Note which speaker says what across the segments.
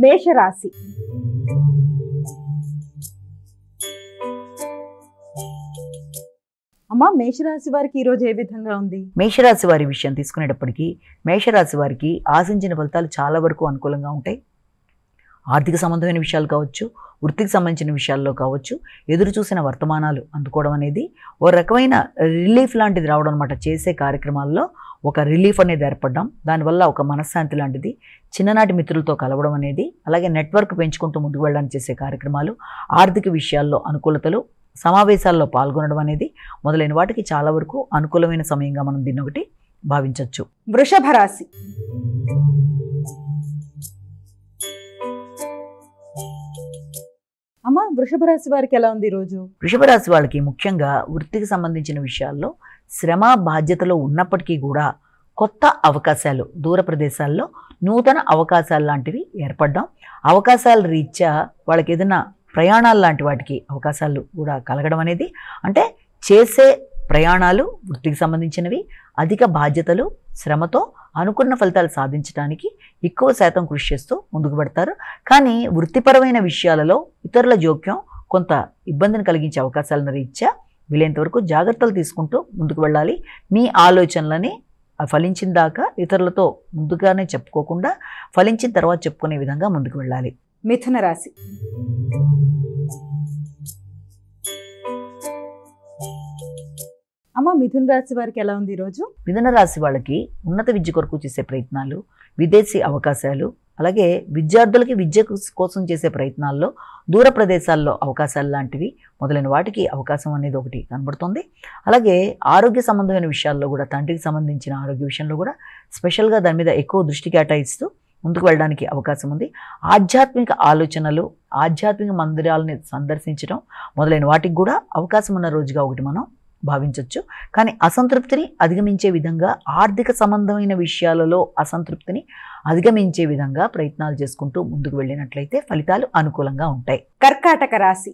Speaker 1: మేషరాశి. అమ్మా, మేషరాశి వారికి ఈరోజు ఏ విధంగా ఉంది?
Speaker 2: మేషరాశి వారి విషయం తీసుకునేటప్పటికీ మేషరాశి వారికి ఆశించిన ఫలితాలు చాలా వరకు అనుకూలంగా ఉంటాయి. ఆర్థిక సంబంధమైన విషయాలు కావచ్చు, వృత్తికి సంబంధించిన విషయాల్లో కావచ్చు, ఎదురు చూసిన వర్తమానాలు అందుకోవడం అనేది ఓ రకమైన రిలీఫ్ లాంటిది రావడం అనమాట. చేసే కార్యక్రమాల్లో ఒక రిలీఫ్ అనేది ఏర్పడడం, దానివల్ల ఒక మనశ్శాంతి లాంటిది, చిన్ననాటి మిత్రులతో కలవడం అనేది, అలాగే నెట్వర్క్ పెంచుకుంటూ ముందుకు వెళ్ళడానికి చేసే కార్యక్రమాలు, ఆర్థిక విషయాల్లో అనుకూలతలు, సమావేశాల్లో పాల్గొనడం అనేది మొదలైన వాటికి చాలా వరకు అనుకూలమైన సమయంగా మనం దీన్ని ఒకటి భావించవచ్చు.
Speaker 1: వృషభ రాశి. అమ్మ, వృషభ రాశి వారికి ఎలా ఉంది ఈరోజు?
Speaker 2: వృషభ రాశి వాళ్ళకి ముఖ్యంగా వృత్తికి సంబంధించిన విషయాల్లో శ్రమ బాధ్యతలు ఉన్నప్పటికీ కూడా కొత్త అవకాశాలు, దూర ప్రదేశాల్లో నూతన అవకాశాలు లాంటివి ఏర్పడడం, అవకాశాల రీత్యా వాళ్ళకి ఏదైనా ప్రయాణాలు లాంటి వాటికి అవకాశాలు కూడా కలగడం అనేది, అంటే చేసే ప్రయాణాలు వృత్తికి సంబంధించినవి, అధిక బాధ్యతలు, శ్రమతో అనుకున్న ఫలితాలు సాధించడానికి ఎక్కువ శాతం కృషి చేస్తూ ముందుకు పెడతారు. కానీ వృత్తిపరమైన విషయాలలో ఇతరుల జోక్యం కొంత ఇబ్బందిని కలిగించే అవకాశాలను రీత్యా వీలైనంత వరకు జాగ్రత్తలు తీసుకుంటూ ముందుకు వెళ్ళాలి. మీ ఆలోచనలని ఫలించిన దాకా ఇతరులతో ముందుగానే చెప్పుకోకుండా ఫలించిన తర్వాత చెప్పుకునే విధంగా ముందుకు వెళ్ళాలి.
Speaker 1: మిథున రాశి. అమ్మ, మిథున రాశి వారికి ఎలా ఉంది ఈరోజు?
Speaker 2: మిథున రాశి వాళ్ళకి ఉన్నత విద్య కొరకు చేసే ప్రయత్నాలు, విదేశీ అవకాశాలు, అలాగే విద్యార్థులకి విద్య కోసం చేసే ప్రయత్నాల్లో దూర ప్రదేశాల్లో అవకాశాలు లాంటివి మొదలైన వాటికి అవకాశం అనేది ఒకటి కనబడుతుంది. అలాగే ఆరోగ్య సంబంధమైన విషయాల్లో కూడా, తండ్రికి సంబంధించిన ఆరోగ్య విషయంలో కూడా స్పెషల్గా దాని మీద ఎక్కువ దృష్టి కేటాయిస్తూ ముందుకు వెళ్ళడానికి అవకాశం ఉంది. ఆధ్యాత్మిక ఆలోచనలు, ఆధ్యాత్మిక మందిరాలని సందర్శించడం మొదలైన వాటికి కూడా అవకాశం ఉన్న రోజుగా ఒకటి మనం భావించవచ్చు. కానీ అసంతృప్తిని అధిగమించే విధంగా, ఆర్థిక సంబంధమైన విషయాలలో అసంతృప్తిని అధిగమించే విధంగా ప్రయత్నాలు చేసుకుంటూ ముందుకు వెళ్ళినట్లయితే ఫలితాలు అనుకూలంగా ఉంటాయి.
Speaker 1: కర్కాటక రాశి.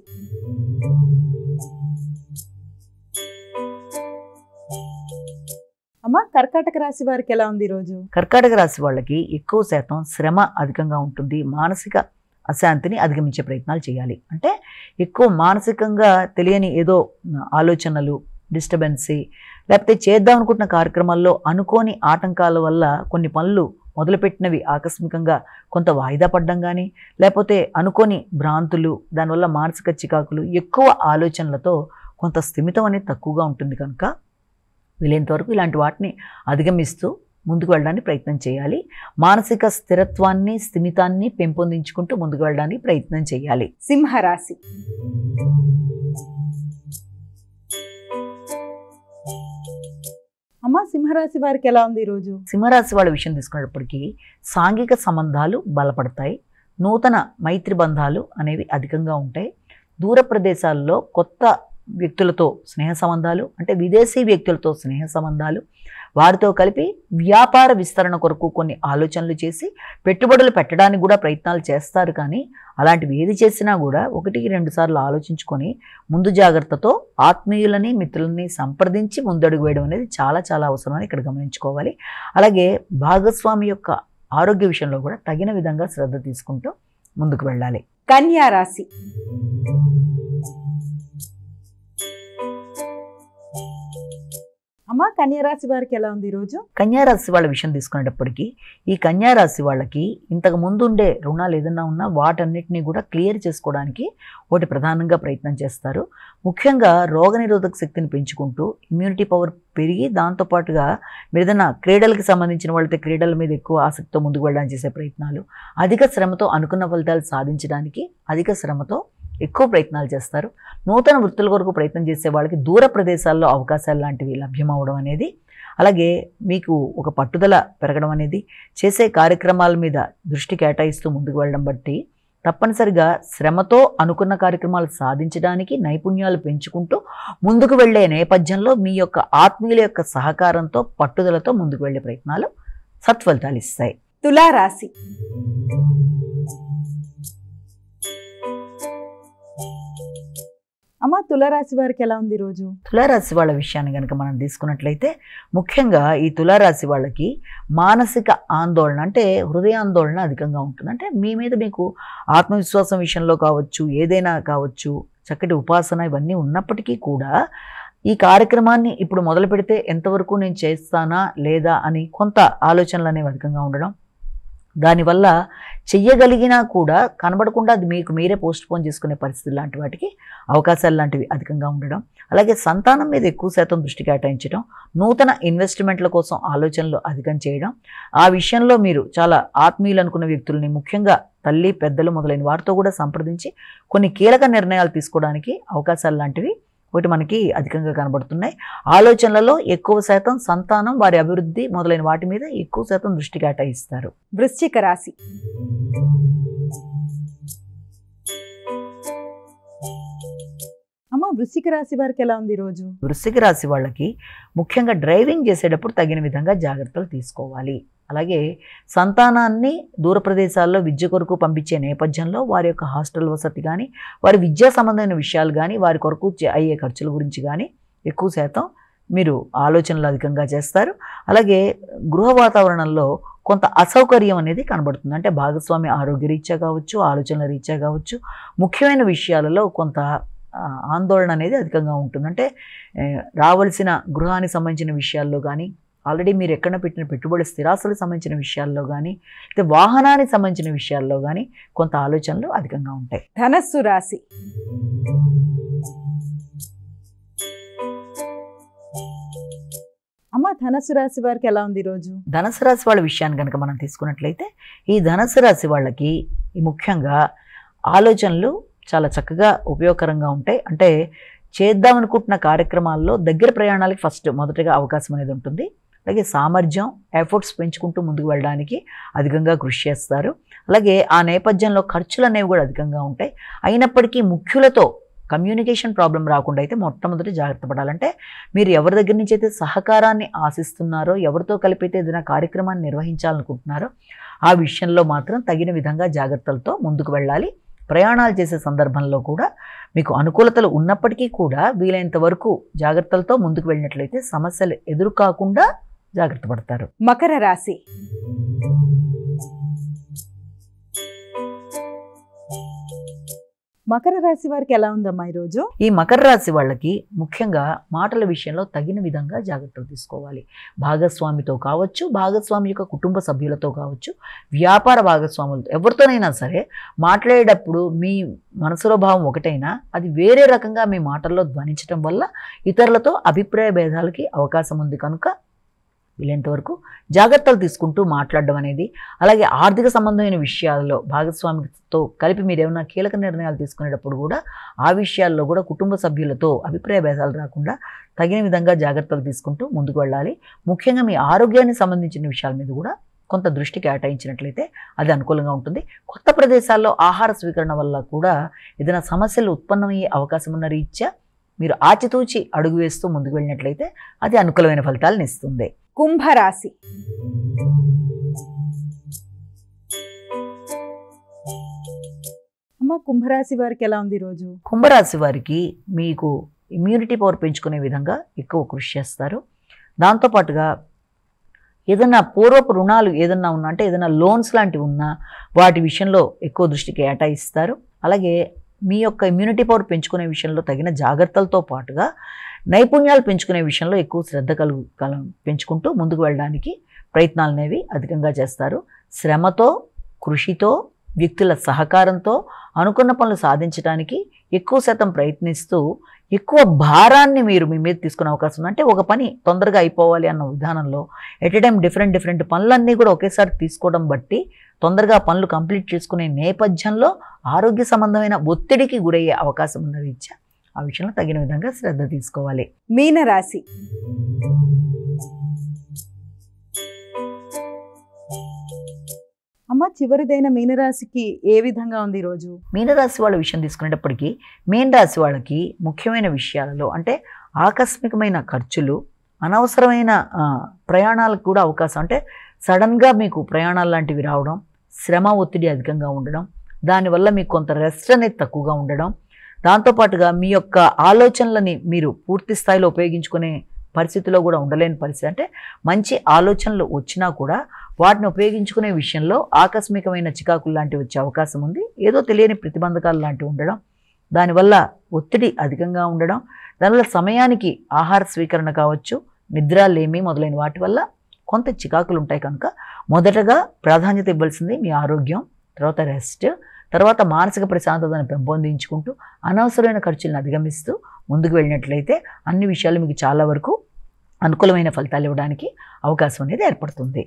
Speaker 1: అమ్మ, కర్కాటక రాశి వారికి ఎలా ఉంది ఈరోజు?
Speaker 2: కర్కాటక రాశి వాళ్ళకి ఎక్కువ శాతం శ్రమ అధికంగా ఉంటుంది. మానసిక అశాంతిని అధిగమించే ప్రయత్నాలు చేయాలి. అంటే ఎక్కువ మానసికంగా తెలియని ఏదో ఆలోచనలు, డిస్టర్బెన్సీ, లేకపోతే చేద్దాం అనుకుంటున్న కార్యక్రమాల్లో అనుకోని ఆటంకాల వల్ల కొన్ని పనులు మొదలుపెట్టినవి ఆకస్మికంగా కొంత వాయిదా పడడం కానీ, లేకపోతే అనుకోని భ్రాంతులు, దానివల్ల మానసిక చికాకులు, ఎక్కువ ఆలోచనలతో కొంత స్థిమితం అనేది తక్కువగా ఉంటుంది. కనుక వీలైనంతవరకు ఇలాంటి వాటిని అధిగమిస్తూ ముందుకు వెళ్ళడానికి ప్రయత్నం చేయాలి. మానసిక స్థిరత్వాన్ని, స్థిమితాన్ని పెంపొందించుకుంటూ ముందుకు వెళ్ళడానికి ప్రయత్నం చేయాలి.
Speaker 1: సింహరాశి. అమ్మ, సింహరాశి వారికి ఎలా ఉంది ఈరోజు?
Speaker 2: సింహరాశి వాళ్ళ విషయం తీసుకున్నప్పటికీ సాంఘిక సంబంధాలు బలపడతాయి. నూతన మైత్రి బంధాలు అనేవి అధికంగా ఉంటాయి. దూర ప్రదేశాల్లో కొత్త వ్యక్తులతో స్నేహ సంబంధాలు, అంటే విదేశీ వ్యక్తులతో స్నేహ సంబంధాలు, వారితో కలిపి వ్యాపార విస్తరణ కొరకు కొన్ని ఆలోచనలు చేసి పెట్టుబడులు పెట్టడానికి కూడా ప్రయత్నాలు చేస్తారు. కానీ అలాంటివి ఏది చేసినా కూడా 1-2 సార్లు ఆలోచించుకొని ముందు జాగ్రత్తతో ఆత్మీయులని, మిత్రులని సంప్రదించి ముందడుగు వేయడం అనేది చాలా చాలా అవసరమని ఇక్కడ గమనించుకోవాలి. అలాగే భాగస్వామి యొక్క ఆరోగ్య విషయంలో కూడా తగిన విధంగా శ్రద్ధ తీసుకుంటూ ముందుకు వెళ్ళాలి.
Speaker 1: కన్యా రాశి. అమ్మ, కన్యారాశి వారికి ఎలా ఉంది ఈరోజు?
Speaker 2: కన్యారాశి వాళ్ళ విషయం తీసుకునేటప్పటికీ ఈ కన్యారాశి వాళ్ళకి ఇంతకు ముందు ఉండే రుణాలు ఏదైనా ఉన్నా వాటన్నిటినీ కూడా క్లియర్ చేసుకోవడానికి ఒకటి ప్రధానంగా ప్రయత్నం చేస్తారు. ముఖ్యంగా రోగనిరోధక శక్తిని పెంచుకుంటూ ఇమ్యూనిటీ పవర్ పెరిగి, దాంతోపాటుగా మీరు ఏదైనా క్రీడలకు సంబంధించిన వాళ్ళైతే క్రీడల మీద ఎక్కువ ఆసక్తితో ముందుకు వెళ్ళడానికి చేసే ప్రయత్నాలు, అధిక శ్రమతో అనుకున్న ఫలితాలు సాధించడానికి అధిక శ్రమతో ఎక్కువ ప్రయత్నాలు చేస్తారు. నూతన వృత్తుల కొరకు ప్రయత్నం చేసే వాళ్ళకి దూర ప్రదేశాల్లో అవకాశాలు లాంటివి లభ్యమవడం అనేది, అలాగే మీకు ఒక పట్టుదల పెరగడం అనేది, చేసే కార్యక్రమాల మీద దృష్టి కేటాయిస్తూ ముందుకు వెళ్ళడం బట్టి తప్పనిసరిగా శ్రమతో అనుకున్న కార్యక్రమాలు సాధించడానికి నైపుణ్యాలు పెంచుకుంటూ ముందుకు వెళ్ళే నేపథ్యంలో మీ యొక్క ఆత్మీయుల యొక్క సహకారంతో, పట్టుదలతో ముందుకు వెళ్ళే ప్రయత్నాలు సత్ఫలితాలు ఇస్తాయి.
Speaker 1: తులారాశి. అమ్మ, తులారాశి వారికి ఎలా ఉంది ఈరోజు?
Speaker 2: తులారాశి వాళ్ళ విషయాన్ని కనుక మనం తీసుకున్నట్లయితే ముఖ్యంగా ఈ తులారాశి వాళ్ళకి మానసిక ఆందోళన అంటే హృదయాందోళన అధికంగా ఉంటుంది. అంటే మీ మీద మీకు ఆత్మవిశ్వాసం విషయంలో కావచ్చు, ఏదైనా కావచ్చు, చక్కటి ఉపాసన ఇవన్నీ ఉన్నప్పటికీ కూడా ఈ కార్యక్రమాన్ని ఇప్పుడు మొదలు పెడితే ఎంతవరకు నేను చేస్తానా లేదా అని కొంత ఆలోచనలు అనేవి అధికంగా ఉండడం, దానివల్ల చెయ్యగలిగినా కూడా కనబడకుండా అది మీకు మీరే పోస్ట్ పోన్ చేసుకునే పరిస్థితులు లాంటి వాటికి అవకాశాలు లాంటివి అధికంగా ఉండడం, అలాగే సంతానం మీద ఎక్కువ శాతం దృష్టి కేటాయించడం, నూతన ఇన్వెస్ట్మెంట్ల కోసం ఆలోచనలు అధికం చేయడం, ఆ విషయంలో మీరు చాలా ఆత్మీయులు అనుకున్న వ్యక్తుల్ని ముఖ్యంగా తల్లి పెద్దలు మొదలైన వారితో కూడా సంప్రదించి కొన్ని కీలక నిర్ణయాలు తీసుకోవడానికి అవకాశాలు లాంటివి ఒకటి మనకి అధికంగా కనబడుతున్నాయి. ఆలోచనలలో ఎక్కువ శాతం సంతానం, వారి అభివృద్ధి మొదలైన వాటి మీద ఎక్కువ శాతం దృష్టి కేటాయిస్తారు.
Speaker 1: వృశ్చిక రాశి. అమ్మ, వృశ్చిక రాశి వారికి ఎలా ఉంది ఈరోజు?
Speaker 2: వృశ్చిక రాశి వాళ్ళకి ముఖ్యంగా డ్రైవింగ్ చేసేటప్పుడు తగిన విధంగా జాగ్రత్తలు తీసుకోవాలి. అలాగే సంతానాన్ని దూర ప్రదేశాల్లో విద్య కొరకు పంపించే నేపథ్యంలో వారి యొక్క హాస్టల్ వసతి కానీ, వారి విద్యా సంబంధమైన విషయాలు కానీ, వారి కొరకు అయ్యే ఖర్చుల గురించి కానీ ఎక్కువ శాతం మీరు ఆలోచనలు అధికంగా చేస్తారు. అలాగే గృహ వాతావరణంలో కొంత అసౌకర్యం అనేది కనబడుతుంది. అంటే భాగస్వామి ఆరోగ్య రీత్యా కావచ్చు, ఆలోచనల రీత్యా కావచ్చు, ముఖ్యమైన విషయాలలో కొంత ఆందోళన అనేది అధికంగా ఉంటుంది. అంటే రావాల్సిన గృహానికి సంబంధించిన విషయాల్లో కానీ, ఆల్రెడీ మీరు ఎక్కడ పెట్టిన పెట్టుబడి స్థిరాస్తులకు సంబంధించిన విషయాల్లో కానీ, లేదా వాహనానికి సంబంధించిన విషయాల్లో కానీ కొంత ఆలోచనలు అధికంగా ఉంటాయి.
Speaker 1: ధనస్సు రాశి. అమ్మ, ధనస్సు రాశి వారికి ఎలా ఉంది ఈరోజు?
Speaker 2: ధనుసు రాశి వాళ్ళ విషయాన్ని కనుక మనం తీసుకున్నట్లయితే ఈ ధనుసు రాశి వాళ్ళకి ముఖ్యంగా ఆలోచనలు చాలా చక్కగా ఉపయోగకరంగా ఉంటాయి. అంటే చేద్దామనుకుంటున్న కార్యక్రమాల్లో దగ్గర ప్రయాణాలకి మొదటగా అవకాశం అనేది ఉంటుంది. అలాగే సామర్థ్యం, ఎఫర్ట్స్ పెంచుకుంటూ ముందుకు వెళ్ళడానికి అధికంగా కృషి చేస్తారు. అలాగే ఆ నేపథ్యంలో ఖర్చులు అనేవి కూడా అధికంగా ఉంటాయి. అయినప్పటికీ ముఖ్యులతో కమ్యూనికేషన్ ప్రాబ్లం రాకుండా అయితే మొట్టమొదటి జాగ్రత్త పడాలంటే మీరు ఎవరి దగ్గర నుంచి అయితే సహకారాన్ని ఆశిస్తున్నారో, ఎవరితో కలిపి అయితే ఏదైనా కార్యక్రమాన్ని నిర్వహించాలనుకుంటున్నారో ఆ విషయంలో మాత్రం తగిన విధంగా జాగ్రత్తలతో ముందుకు వెళ్ళాలి. ప్రయాణాలు చేసే సందర్భంలో కూడా మీకు అనుకూలతలు ఉన్నప్పటికీ కూడా వీలైనంత వరకు జాగ్రత్తలతో ముందుకు వెళ్ళినట్లయితే సమస్యలు ఎదురు కాకుండా జాగ్రత్త పడతారు.
Speaker 1: మకర రాశి. మకర రాశి వారికి ఎలా ఉందమ్మా ఈరోజు?
Speaker 2: ఈ మకర రాశి వాళ్ళకి ముఖ్యంగా మాటల విషయంలో తగిన విధంగా జాగ్రత్తలు తీసుకోవాలి. భాగస్వామితో కావచ్చు, భాగస్వామి యొక్క కుటుంబ సభ్యులతో కావచ్చు, వ్యాపార భాగస్వాములతో ఎవరితోనైనా సరే మాట్లాడేటప్పుడు మీ మనసులో భావం ఒకటైనా అది వేరే రకంగా మీ మాటల్లో ధ్వనించడం వల్ల ఇతరులతో అభిప్రాయ భేదాలకి అవకాశం ఉంది. కనుక వీలైనంతవరకు జాగ్రత్తలు తీసుకుంటూ మాట్లాడడం అనేది, అలాగే ఆర్థిక సంబంధమైన విషయాల్లో భాగస్వామితో కలిపి మీరు ఏమైనా కీలక నిర్ణయాలు తీసుకునేటప్పుడు కూడా ఆ విషయాల్లో కూడా కుటుంబ సభ్యులతో అభిప్రాయ భేదాలు రాకుండా తగిన విధంగా జాగ్రత్తలు తీసుకుంటూ ముందుకు వెళ్ళాలి. ముఖ్యంగా మీ ఆరోగ్యానికి సంబంధించిన విషయాల మీద కూడా కొంత దృష్టి కేటాయించినట్లయితే అది అనుకూలంగా ఉంటుంది. కొత్త ప్రదేశాల్లో ఆహార స్వీకరణ వల్ల కూడా ఏదైనా సమస్యలు ఉత్పన్నమయ్యే అవకాశం ఉన్న రీత్యా మీరు ఆచితూచి అడుగు వేస్తూ ముందుకు వెళ్ళినట్లయితే అది అనుకూలమైన ఫలితాలను ఇస్తుంది.
Speaker 1: కుంభరాశి. అమ్మ, కుంభరాశి వారికి ఎలా ఉంది ఈరోజు?
Speaker 2: కుంభరాశి వారికి మీకు ఇమ్యూనిటీ పవర్ పెంచుకునే విధంగా ఎక్కువ కృషి చేస్తారు. దాంతోపాటుగా ఏదైనా పూర్వపు రుణాలు ఏదన్నా ఉన్నా, అంటే ఏదైనా లోన్స్ లాంటివి ఉన్నా వాటి విషయంలో ఎక్కువ దృష్టి కేటాయిస్తారు. అలాగే మీ యొక్క ఇమ్యూనిటీ పవర్ పెంచుకునే విషయంలో తగిన జాగ్రత్తలతో పాటుగా నైపుణ్యాలు పెంచుకునే విషయంలో ఎక్కువ శ్రద్ధ పెంచుకుంటూ ముందుకు వెళ్ళడానికి ప్రయత్నాలు అనేవి అధికంగా చేస్తారు. శ్రమతో, కృషితో, వ్యక్తుల సహకారంతో అనుకున్న పనులు సాధించడానికి ఎక్కువ శాతం ప్రయత్నిస్తూ ఎక్కువ భారాన్ని మీరు మీ మీద తీసుకునే అవకాశం ఉంది. అంటే ఒక పని తొందరగా అయిపోవాలి అన్న విధానంలో ఎట్ ఎ టైం డిఫరెంట్ పనులన్నీ కూడా ఒకేసారి తీసుకోవడం బట్టి తొందరగా పనులు కంప్లీట్ చేసుకునే నేపథ్యంలో ఆరోగ్య సంబంధమైన ఒత్తిడికి గురయ్యే అవకాశం ఉన్న రీత్యా ఆ విషయంలో తగిన విధంగా శ్రద్ధ తీసుకోవాలి.
Speaker 1: మీనరాశి. అమ్మ, చివరిదైన మీనరాశికి ఏ విధంగా ఉంది ఈరోజు?
Speaker 2: మీనరాశి వాళ్ళ విషయం తీసుకునేటప్పటికీ మీన రాశి వాళ్ళకి ముఖ్యమైన విషయాలలో అంటే ఆకస్మికమైన ఖర్చులు, అనవసరమైన ప్రయాణాలకు కూడా అవకాశం, అంటే సడన్గా మీకు ప్రయాణాలు లాంటివి రావడం, శ్రమ ఒత్తిడి అధికంగా ఉండడం, దానివల్ల మీకు కొంత రెస్ట్ అనేది తక్కువగా ఉండడం, దాంతోపాటుగా మీ యొక్క ఆలోచనలని మీరు పూర్తి స్థాయిలో ఉపయోగించుకునే పరిస్థితిలో కూడా ఉండలేని పరిస్థితి. అంటే మంచి ఆలోచనలు వచ్చినా కూడా వాటిని ఉపయోగించుకునే విషయంలో ఆకస్మికమైన చికాకులు లాంటివి వచ్చే అవకాశం ఉంది. ఏదో తెలియని ప్రతిబంధకాలు లాంటివి ఉండడం, దానివల్ల ఒత్తిడి అధికంగా ఉండడం, దానివల్ల సమయానికి ఆహార స్వీకరణ కావచ్చు, నిద్రలేమి మొదలైన వాటి వల్ల కొంత చికాకులు ఉంటాయి. కనుక మొదటగా ప్రాధాన్యత ఇవ్వాల్సింది మీ ఆరోగ్యం, తర్వాత రెస్ట్, తర్వాత మానసిక ప్రశాంతతను పెంపొందించుకుంటూ అనవసరమైన ఖర్చులను అధిగమిస్తూ ముందుకు వెళ్ళినట్లయితే అన్ని విషయాలు మీకు చాలా వరకు అనుకూలమైన ఫలితాలు ఇవ్వడానికి అవకాశం అనేది ఏర్పడుతుంది.